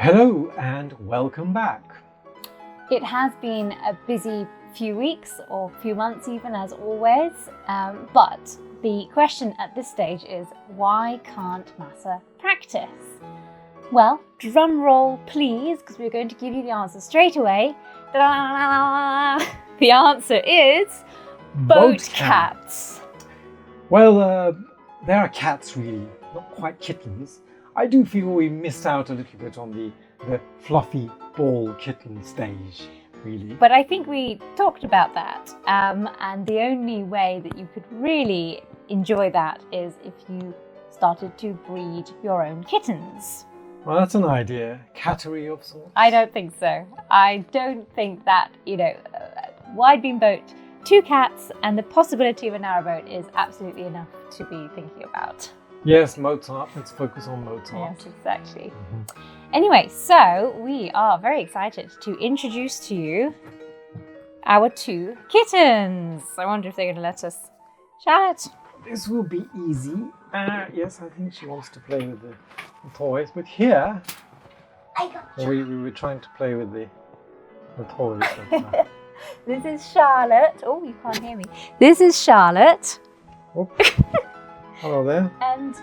Hello and welcome back. It has been a busy few weeks or few months even, as always, but the question at this stage is, why can't Masa practice? Well, drum roll please, because we're going to give you the answer straight away. Ta-da! The answer is boat cats. Well, they are cats really, not quite kittens. I do feel we missed out a little bit on the fluffy ball kitten stage, really. But I think we talked about that, and the only way that you could really enjoy that is if you started to breed your own kittens. Well, that's an idea. Cattery of sorts. I don't think so. I don't think that, wide beam boat, 2 cats, and the possibility of a narrowboat is absolutely enough to be thinking about. Yes, Mozart. Let's focus on Mozart. Yes, exactly. Anyway, so we are very excited to introduce to you our 2 kittens. I wonder if they're going to let us. Charlotte? This will be easy. Yes, I think she wants to play with the toys. But here, we were trying to play with the toys. But, This is Charlotte. Oh, you can't hear me. This is Charlotte. oh. Hello there. And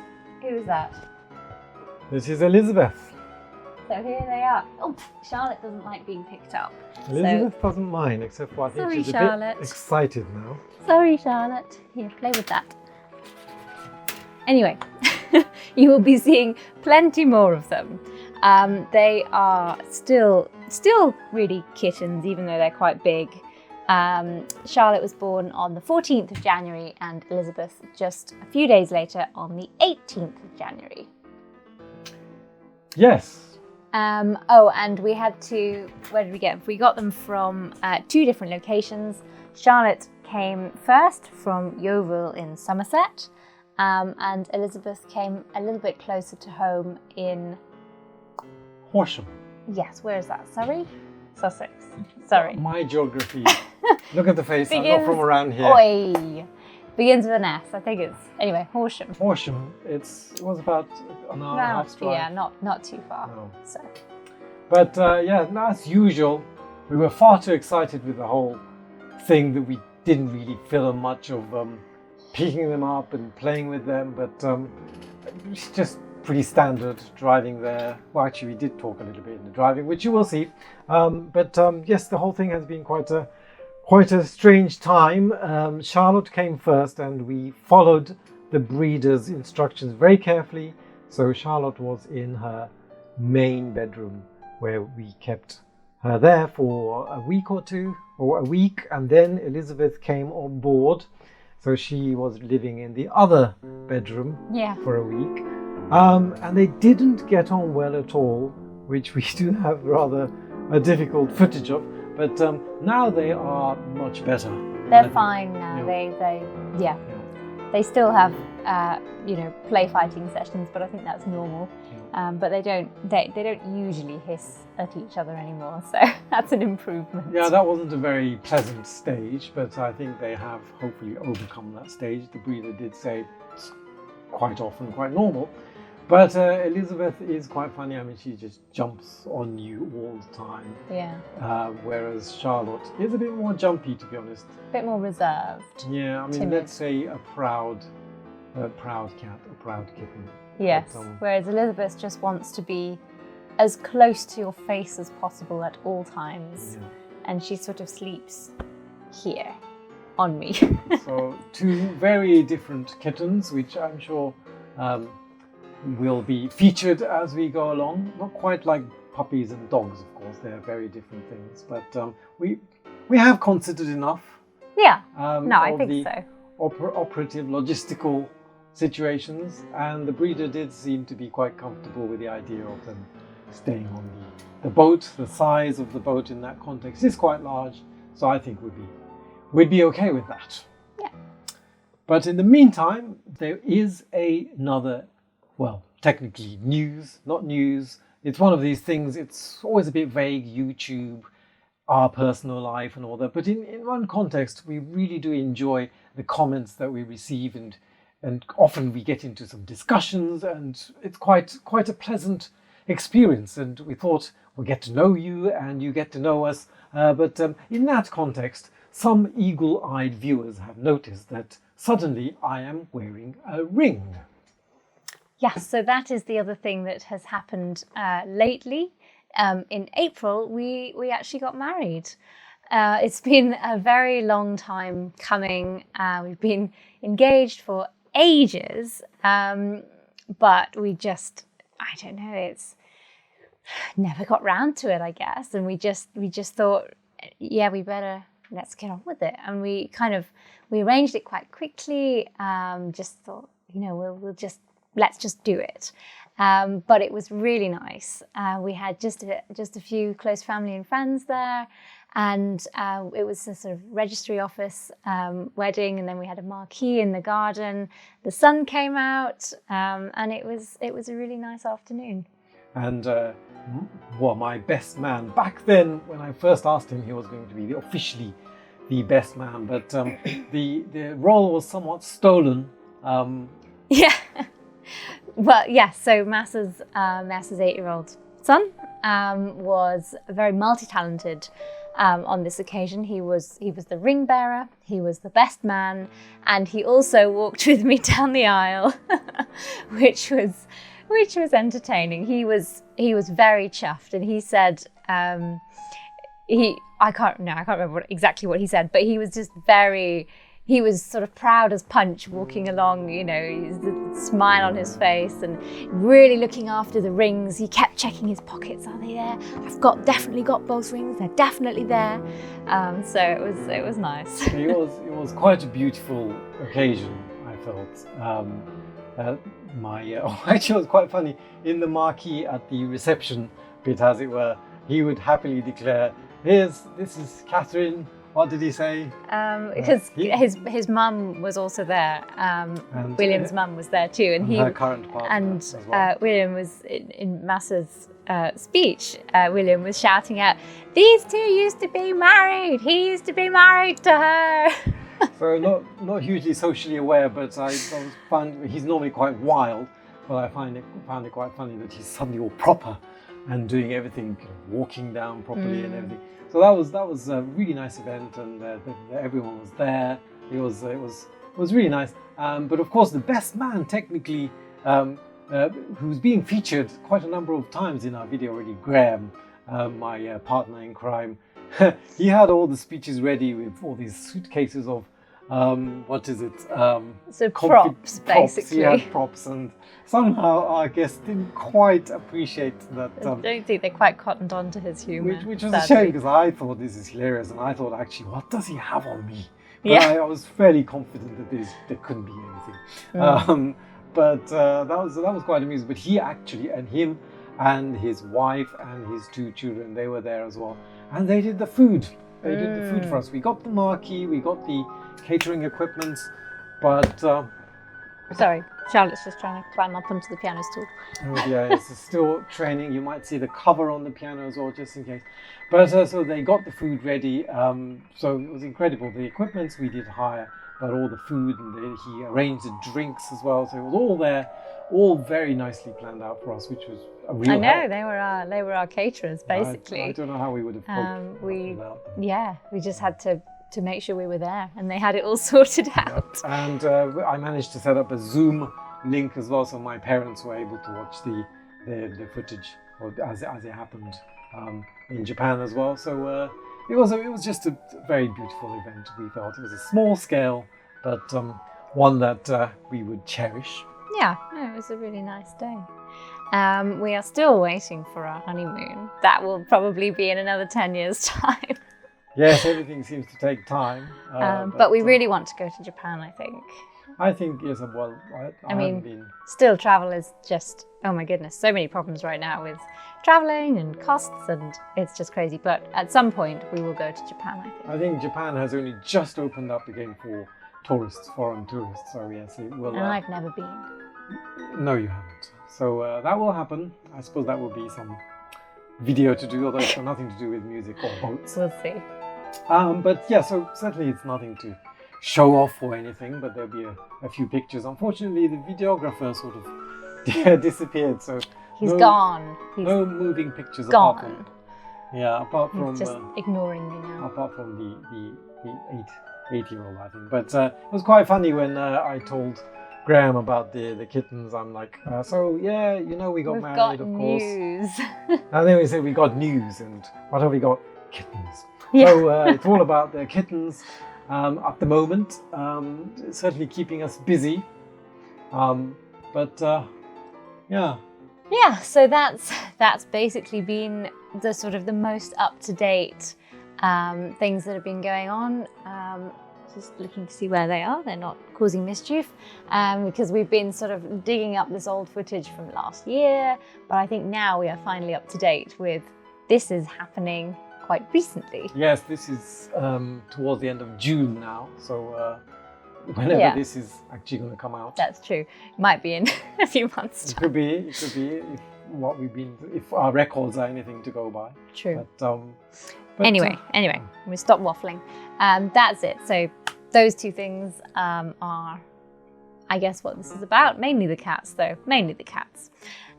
who is that? This is Elizabeth. So here they are. Oh, Charlotte doesn't like being picked up. Elizabeth doesn't mind, except for I think Sorry, she's Charlotte. a bit excited now. Sorry, Charlotte. Here, play with that. Anyway, you will be seeing plenty more of them. They are still really kittens, even though they're quite big. Charlotte was born on the 14th of January and Elizabeth just a few days later on the 18th of January. Yes. And we had to, where did we get them? We got them from 2 different locations. Charlotte came first from Yeovil in Somerset, and Elizabeth came a little bit closer to home in... Horsham. Yes, where is that? Surrey? Sussex. Sorry. My geography. Look at the face. I'm not from around here. Oi! Begins with an S. I think it's... Anyway, Horsham. Horsham. It was about an hour and a half drive. Yeah, not too far. No. So. But as usual, we were far too excited with the whole thing that we didn't really feel much of picking them up and playing with them. But it's just pretty standard driving there. Well, actually, we did talk a little bit in the driving, which you will see. Yes, the whole thing has been quite a strange time. Charlotte came first, and we followed the breeder's instructions very carefully. So Charlotte was in her main bedroom, where we kept her there for a week or 2, or a week, and then Elizabeth came on board. So she was living in the other bedroom for a week. And they didn't get on well at all, which we do have rather a difficult footage of. But now they are much better. They're fine now. Yeah. They still have play fighting sessions, but I think that's normal. But they don't usually hiss at each other anymore, so that's an improvement. Yeah, that wasn't a very pleasant stage, but I think they have hopefully overcome that stage. The breeder did say it's quite often quite normal. But Elizabeth is quite funny. I mean, she just jumps on you all the time. Yeah. Whereas Charlotte is a bit more jumpy, to be honest. A bit more reserved. Yeah, I mean, timid. Let's say a proud cat, a proud kitten. Yes. But, whereas Elizabeth just wants to be as close to your face as possible at all times, and she sort of sleeps here on me. So 2 very different kittens, which I'm sure. Will be featured as we go along. Not quite like puppies and dogs, of course. They're very different things. But we have considered enough. Yeah. I think so. Operative logistical situations, and the breeder did seem to be quite comfortable with the idea of them staying on the boat. The size of the boat in that context is quite large, so I think we'd be okay with that. Yeah. But in the meantime, there is another. Well, technically not news. It's one of these things, it's always a bit vague, YouTube, our personal life and all that. But in one context, we really do enjoy the comments that we receive, and often we get into some discussions, and it's quite a pleasant experience, and we thought we'll get to know you and you get to know us. But in that context, some eagle-eyed viewers have noticed that suddenly I am wearing a ring. Yes, so that is the other thing that has happened lately. In April, we actually got married. It's been a very long time coming. We've been engaged for ages, but we just, I don't know, it's never got round to it, I guess. And we just thought, yeah, let's get on with it. And we arranged it quite quickly. Just thought, let's just do it. But it was really nice. We had just a few close family and friends there, and it was a sort of registry office wedding, and then we had a marquee in the garden. The sun came out, and it was a really nice afternoon. And my best man back then, when I first asked him, he was going to be officially the best man, but the role was somewhat stolen. Yeah. Well, yes. So Masa's 8-year-old son was very multi-talented on this occasion. He was the ring bearer. He was the best man, and he also walked with me down the aisle, which was entertaining. He was very chuffed, and he said I can't remember exactly what he said, but he was just he was sort of proud as punch walking along, the smile on his face and really looking after the rings. He kept checking his pockets. Are they there? I've definitely got both rings. They're definitely there. So it was nice. It was quite a beautiful occasion, I felt. Actually, it was quite funny. In the marquee at the reception bit, as it were, he would happily declare, this is Catherine. What did he say? Because his mum was also there. And William's mum was there too, and her current partner. And as well. William was in Masa's speech. William was shouting out, "These two used to be married. He used to be married to her." So not hugely socially aware, but he's normally quite wild. But I found it quite funny that he's suddenly all proper and doing everything, walking down properly and everything. So that was a really nice event, and everyone was there. It was really nice. But of course, the best man technically, who's being featured quite a number of times in our video already, Graham, my partner in crime. He had all the speeches ready with all these suitcases of what is it? So props, basically. He had props, and somehow our guests didn't quite appreciate that. I don't think they quite cottoned on to his humour. Which was a shame, because I thought this is hilarious, and I thought, actually, what does he have on me? But yeah. I was fairly confident that there couldn't be anything. But that was quite amusing. But he actually, and him and his wife and his 2 children, they were there as well. And they did the food. They did the food for us. We got the marquee, we got the catering equipment, but... Sorry, Charlotte's just trying to climb up onto the piano stool. Oh, yeah, it's still training. You might see the cover on the piano as well, just in case. But so they got the food ready. So it was incredible. The equipment we did hire, but all the food, and he arranged the drinks as well. So it was all there, all very nicely planned out for us, which was a real help. They were our caterers, basically. I don't know how we would have coped without them. Yeah, we just had to make sure we were there, and they had it all sorted out. And I managed to set up a Zoom link as well, so my parents were able to watch the footage as it happened in Japan as well. So it was just a very beautiful event. We felt it was a small scale, but one that we would cherish. Yeah, no, it was a really nice day. We are still waiting for our honeymoon. That will probably be in another 10 years' time. Yes, everything seems to take time. But we really want to go to Japan, I think. I think, yes, well, I mean, haven't been... Still, travel is just, oh my goodness, so many problems right now with traveling and costs, and it's just crazy. But at some point, we will go to Japan, I think. I think Japan has only just opened up again for tourists, foreign tourists. So yes, it will... And I've never been. No, you haven't. So that will happen. I suppose that will be some video to do, although it's got nothing to do with music or boats. We'll see. But yeah, so certainly it's nothing to show off or anything, but there'll be a few pictures. Unfortunately, the videographer sort of disappeared, so He's gone. He's no moving pictures gone. Apart from He's just ignoring me now. apart from the 8-year-old, I think. But it was quite funny when I told Graham about the kittens. I'm like, so yeah, you know, we got We've married, got of course. news. And then we said we got news, and what have we got? Kittens. Yeah. So it's all about the kittens at the moment. Certainly keeping us busy. Yeah, so that's basically been the sort of the most up-to-date things that have been going on. Just looking to see where they are. They're not causing mischief because we've been sort of digging up this old footage from last year. But I think now we are finally up to date with this is happening quite recently. Yes, this is towards the end of June now. So whenever this is actually going to come out. That's true. It might be in a few months' time. It could be if our records are anything to go by. True. But anyway, we stop waffling. That's it. So those two things are, I guess, what this is about. Mainly the cats, though. Mainly the cats.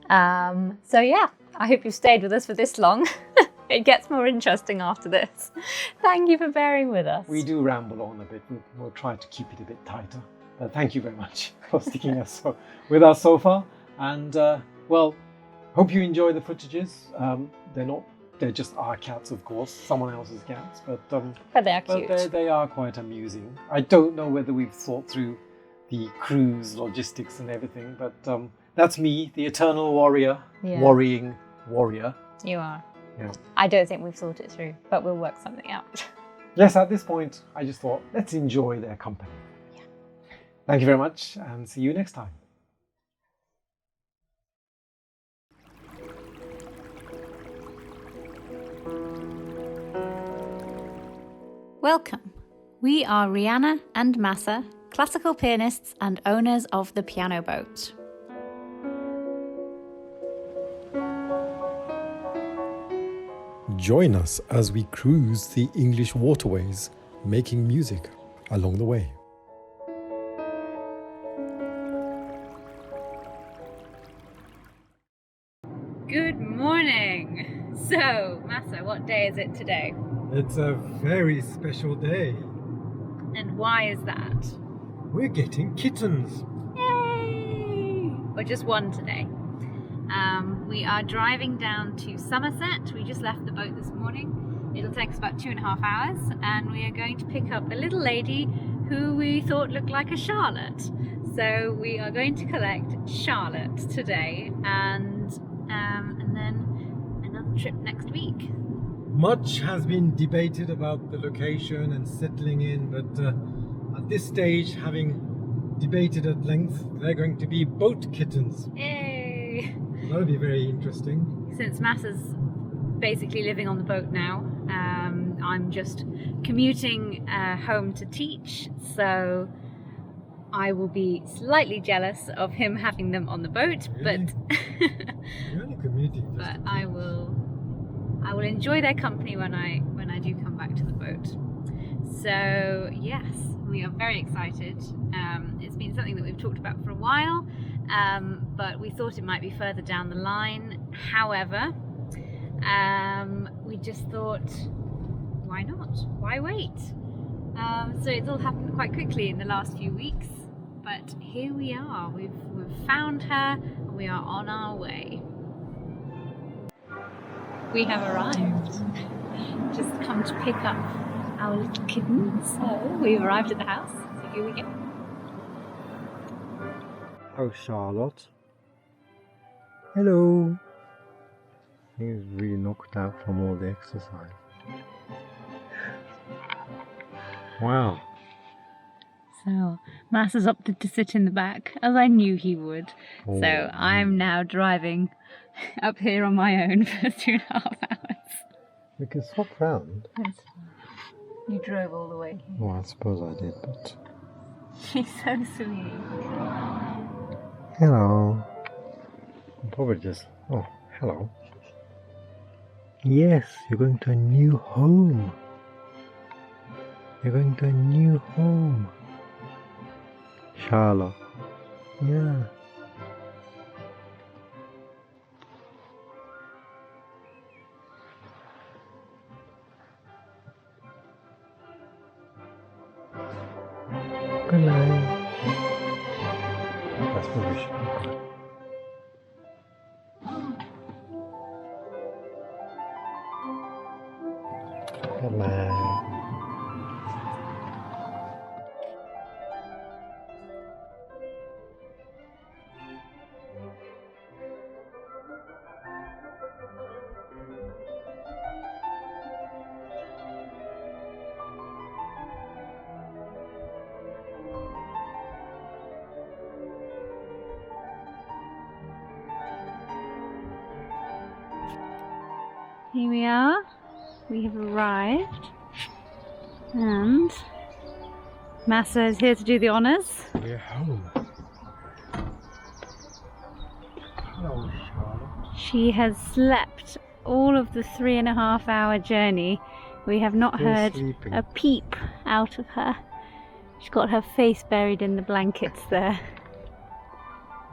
So yeah, I hope you've stayed with us for this long. It gets more interesting after this. Thank you for bearing with us. We do ramble on a bit. We'll try to keep it a bit tighter. But thank you very much for sticking with us so far. And well, hope you enjoy the footages. They're just our cats, of course, someone else's cats. But they are cute. But they are quite amusing. I don't know whether we've thought through the cruise logistics and everything, but that's me, the eternal warrior, worrying warrior. You are. Yeah. I don't think we've thought it through, but we'll work something out. Yes, at this point, I just thought, let's enjoy their company. Yeah. Thank you very much, and see you next time. Welcome. We are Rhiana and Masa, classical pianists and owners of the piano boat. Join us as we cruise the English waterways, making music along the way. Good morning. So, Masa, what day is it today? It's a very special day. And why is that? We're getting kittens. Yay! Or just one today. We are driving down to Somerset. We just left the boat this morning. It'll take us about 2.5 hours, and we are going to pick up a little lady who we thought looked like a Charlotte. So we are going to collect Charlotte today, and then another trip next week. Much has been debated about the location and settling in, but at this stage, having debated at length, they're going to be boat kittens. Yay! That'll be very interesting. Since Masa's basically living on the boat now, I'm just commuting home to teach, so I will be slightly jealous of him having them on the boat, Really? but You're only commuting. but I will enjoy their company when I do come back to the boat. So yes, we are very excited. It's been something that we've talked about for a while, but we thought it might be further down the line. However, we just thought, why not? Why wait? So it's all happened quite quickly in the last few weeks, but here we are. We've found her, and we are on our way. We have arrived. Just come to pick up our little kittens. So we've arrived at the house. So here we go. Oh, Charlotte. Hello. He's really knocked out from all the exercise. Wow. So Masa's opted to sit in the back, as I knew he would. Oh. So I'm now driving up here on my own for 2.5 hours. We can swap round. You drove all the way here. Well, I suppose I did, but... She's so sweet. Hello. I'm probably just... Oh, hello. Yes, you're going to a new home. You're going to a new home. Charlotte. Yeah. Rubbish. Come on. Here we are. We have arrived. And Masa is here to do the honours. We're home. Hello, Charlotte. She has slept all of the 3.5 hour journey. We have not Still heard sleeping. a peep out of her. She's got her face buried in the blankets there.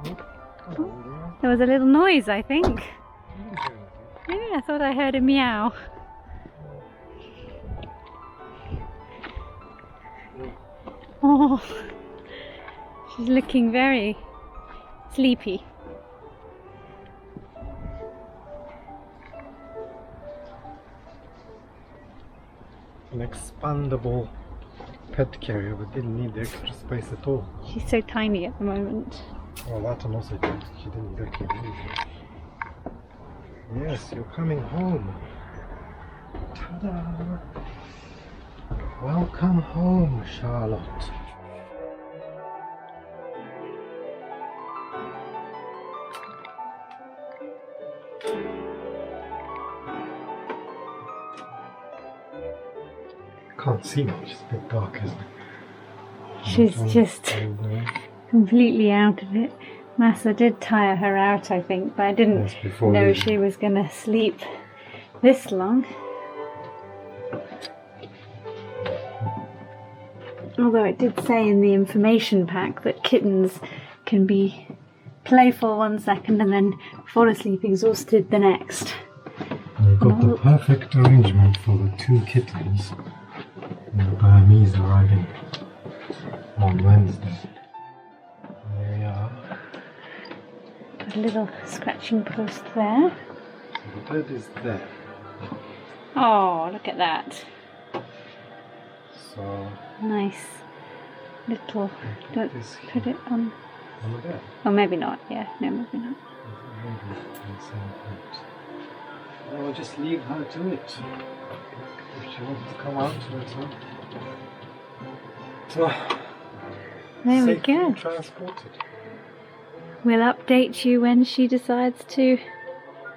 There was a little noise, I think. Yeah, I thought I heard a meow. Oh, she's looking very sleepy. An expandable pet carrier, but didn't need the extra space at all. She's so tiny at the moment. Well, that and also she didn't need that either. Yes, you're coming home. Ta-da! Welcome home, Charlotte. Can't see much, it's a bit dark, isn't it? She's just completely out of it. Masa did tire her out, I think, but I didn't Yes, before know you- she was going to sleep this long. Although it did say in the information pack that kittens can be playful 1 second and then fall asleep exhausted the next. We've got the perfect arrangement for the 2 kittens. And the Burmese arriving on Wednesday. There we are. Got a little scratching post there. The bed is there. Oh, look at that. So Nice little... Don't this put it on... on the bed. Oh, maybe not. Yeah, no, maybe not. I will just leave her to it. If she wants to come out, let her. So, There we safely go. transported. We'll update you when she decides to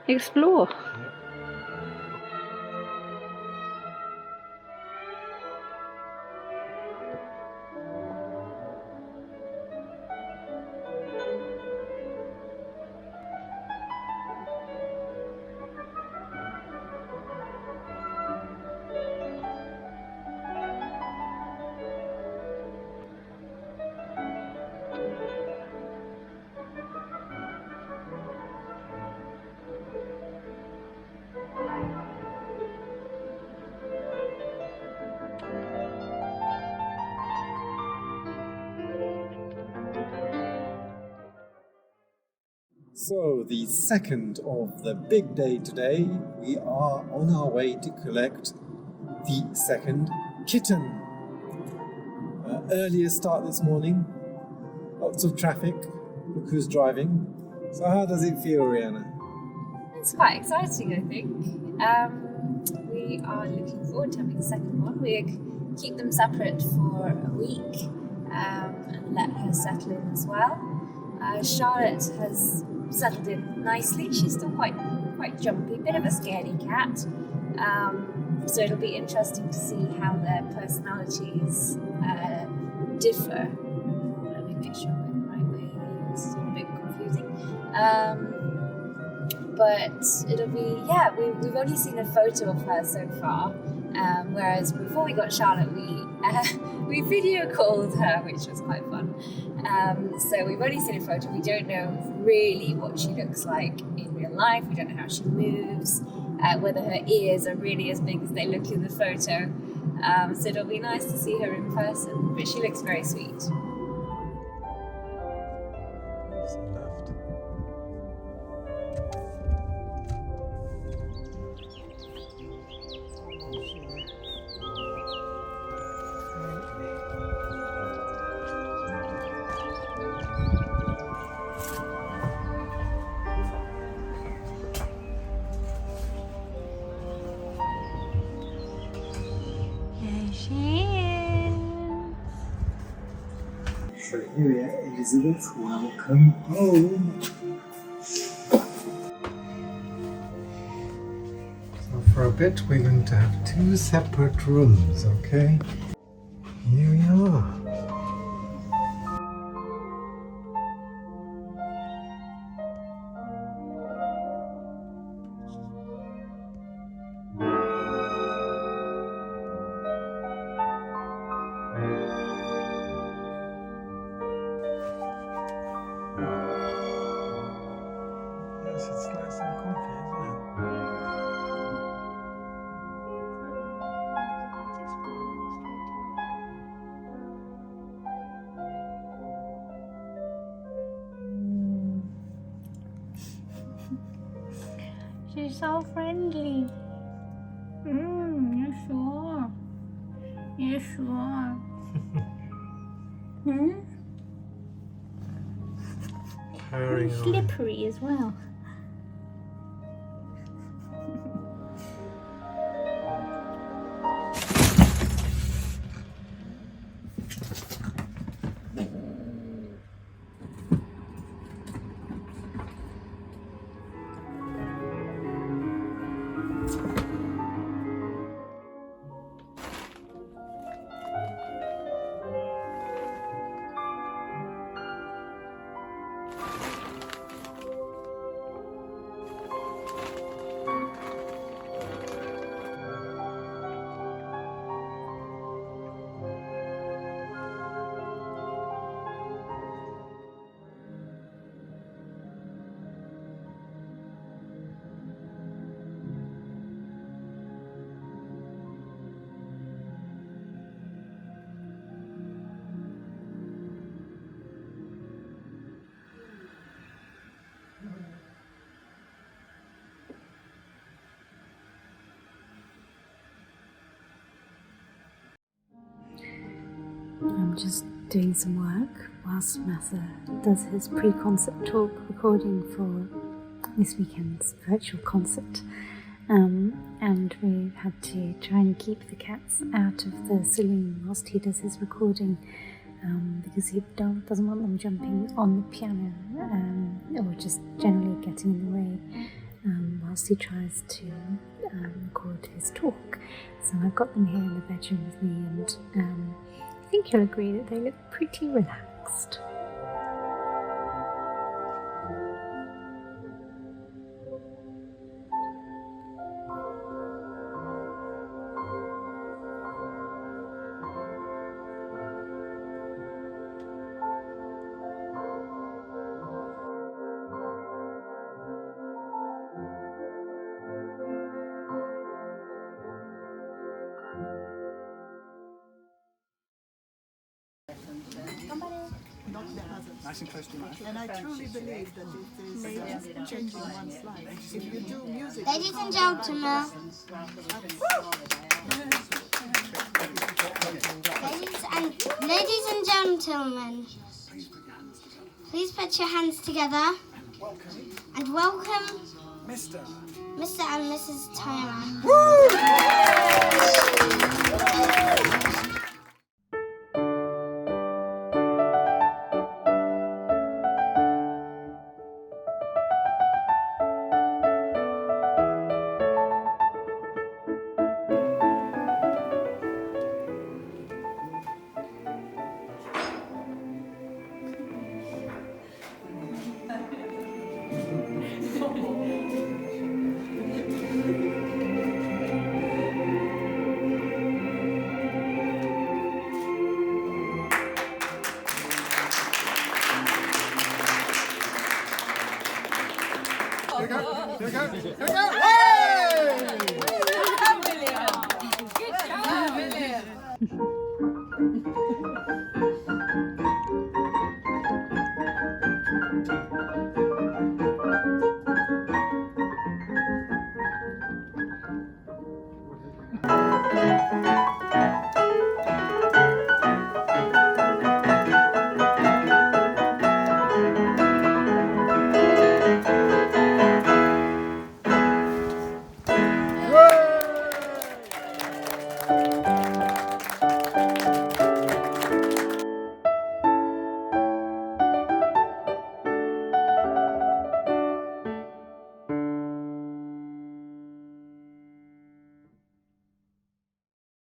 explore. So, the second of the big day today, we are on our way to collect the second kitten. Earlier start this morning, lots of traffic, look who's driving. So how does it feel, Rhiana? It's quite exciting, I think. We are looking forward to having a second one. We keep them separate for a week and let her settle in as well. Charlotte has settled in nicely. She's still quite jumpy, bit of a scaredy cat. So it'll be interesting to see how their personalities differ. Let me make sure I'm going the right way. It's a bit confusing. But it'll be, yeah, we've only seen a photo of her so far. Whereas before we got Charlotte, we video called her, which was quite fun. So we've only seen a photo. We don't know really what she looks like in real life. We don't know how she moves, whether her ears are really as big as they look in the photo. So it'll be nice to see her in person. But she looks very sweet. Here, Elizabeth, welcome home. So for a bit, we're going to have 2 separate rooms, okay? Here we are. Yes, it's nice and comfy, isn't it? She's so friendly. You sure? You sure? Carrying on. Slippery as well. I'm just doing some work whilst Masa does his pre-concert talk recording for this weekend's virtual concert. And we had to try and keep the cats out of the saloon whilst he does his recording, because he doesn't want them jumping on the piano or just generally getting in the way whilst he tries to record his talk. So I've got them here in the bedroom with me, and I think you'll agree that they look pretty relaxed. Nice and close to your mouth. And I truly believe that it is changing one's life. If you do music... Ladies and gentlemen. Ladies and gentlemen. Please put your hands together. And welcome Mr. and Mrs. Tyler. Here we go. Here we go. Here we go.